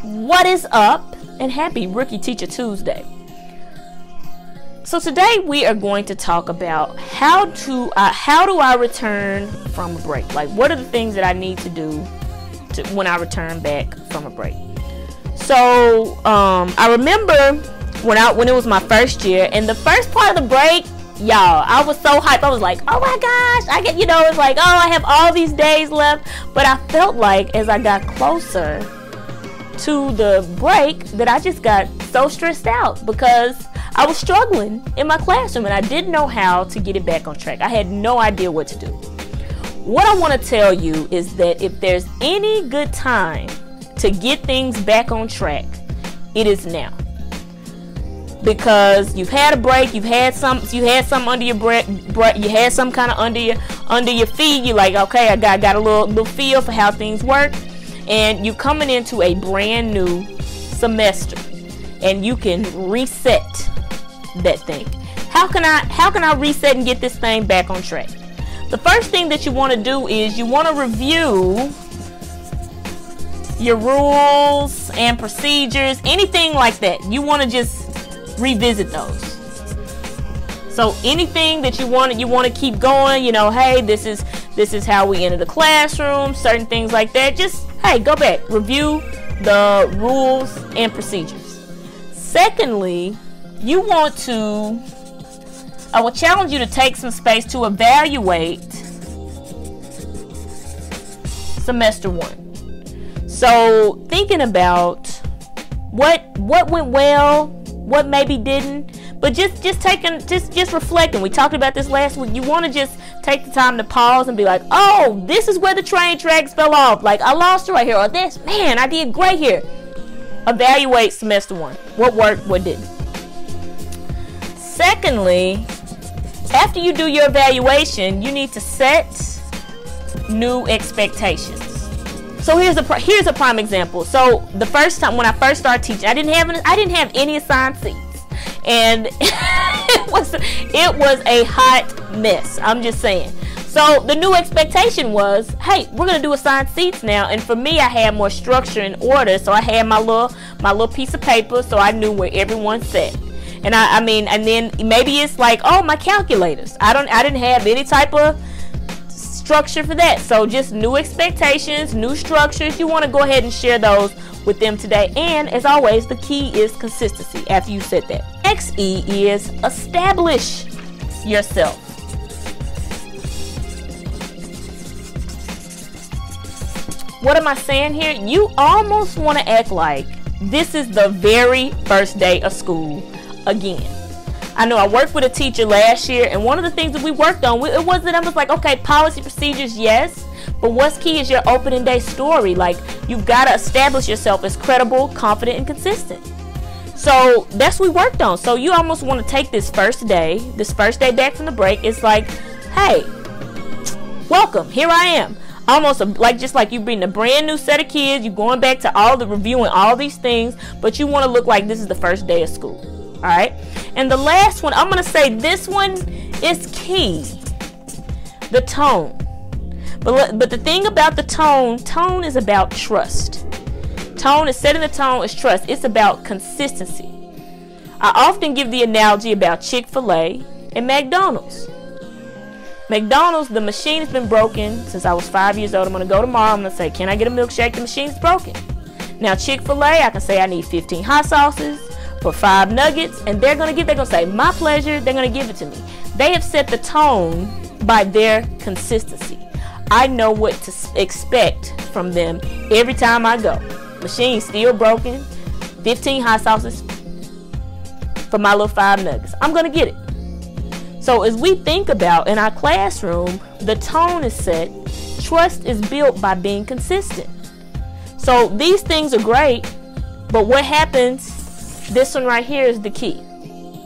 What is up? And happy Rookie Teacher Tuesday. So today we are going to talk about how do I return from a break? Like, what are the things that I need to do when I return back from a break? So I remember when it was my first year, and the first part of the break, y'all, I was so hyped. I was like, oh my gosh, it's like, oh, I have all these days left. But I felt like as I got closer to the break that I just got so stressed out because I was struggling in my classroom and I didn't know how to get it back on track. I had no idea what to do. What I want to tell you is that if there's any good time to get things back on track, it is now. Because you've had a break, you had some under your breath, you had some kind of under your feet. You're like, okay, I got a little feel for how things work, and you're coming into a brand new semester, and you can reset that thing. How can I reset and get this thing back on track? The first thing that you want to do is you want to review your rules and procedures, anything like that. You want to just revisit those. So anything that you want to keep going, hey, this is how we enter the classroom, certain things like that. Just, hey, go back, review the rules and procedures. Secondly, I will challenge you to take some space to evaluate semester 1. So thinking about what went well, what maybe didn't, but just reflecting. We talked about this last week. You want to just take the time to pause and be like, oh, this is where the train tracks fell off. Like, I lost it right here. Or this, man, I did great here. Evaluate semester 1. What worked, what didn't. Secondly, after you do your evaluation, you need to set new expectations. So here's a prime example. So the first time when I first started teaching, I didn't have any assigned seats, and it was a hot mess. I'm just saying. So the new expectation was, hey, we're gonna do assigned seats now. And for me, I had more structure and order. So I had my little piece of paper, so I knew where everyone sat. And and then maybe it's like, oh, my calculators. I didn't have any type of structure for that. So just new expectations, new structures. You want to go ahead and share those with them today. And as always, the key is consistency after you said that. Next E is establish yourself. What am I saying here? You almost want to act like this is the very first day of school again. I know I worked with a teacher last year, and one of the things that we worked on, I was like, okay, policy procedures, yes, but what's key is your opening day story. Like, you've got to establish yourself as credible, confident, and consistent. So that's what we worked on. So you almost want to take this first day back from the break. It's like, hey, welcome, here I am. Almost just like you bring a brand new set of kids, you're going back to all the reviewing all these things, but you want to look like this is the first day of school. All right, and the last one, I'm gonna say this one is key. The tone. But the thing about the tone is about trust. Tone is setting the tone is trust. It's about consistency. I often give the analogy about Chick-fil-A and McDonald's. McDonald's, the machine has been broken since I was 5 years old. I'm gonna go tomorrow. I'm gonna say, can I get a milkshake? The machine's broken. Now Chick-fil-A, I can say I need 15 hot sauces for 5 nuggets, and they're gonna say, my pleasure. They're gonna give it to me. They have set the tone by their consistency. I know what to expect from them every time I go. Machine still broken. 15 hot sauces for my little 5 nuggets. I'm gonna get it. So as we think about in our classroom, the tone is set. Trust is built by being consistent. So these things are great, but what happens? This one right here is the key.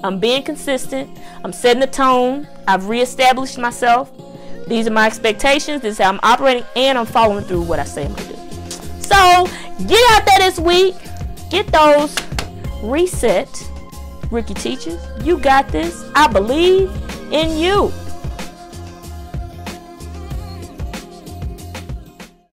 I'm being consistent. I'm setting the tone. I've reestablished myself. These are my expectations. This is how I'm operating, and I'm following through what I say I'm going to do. So get out there this week. Get those reset. Rookie teachers, you got this. I believe in you.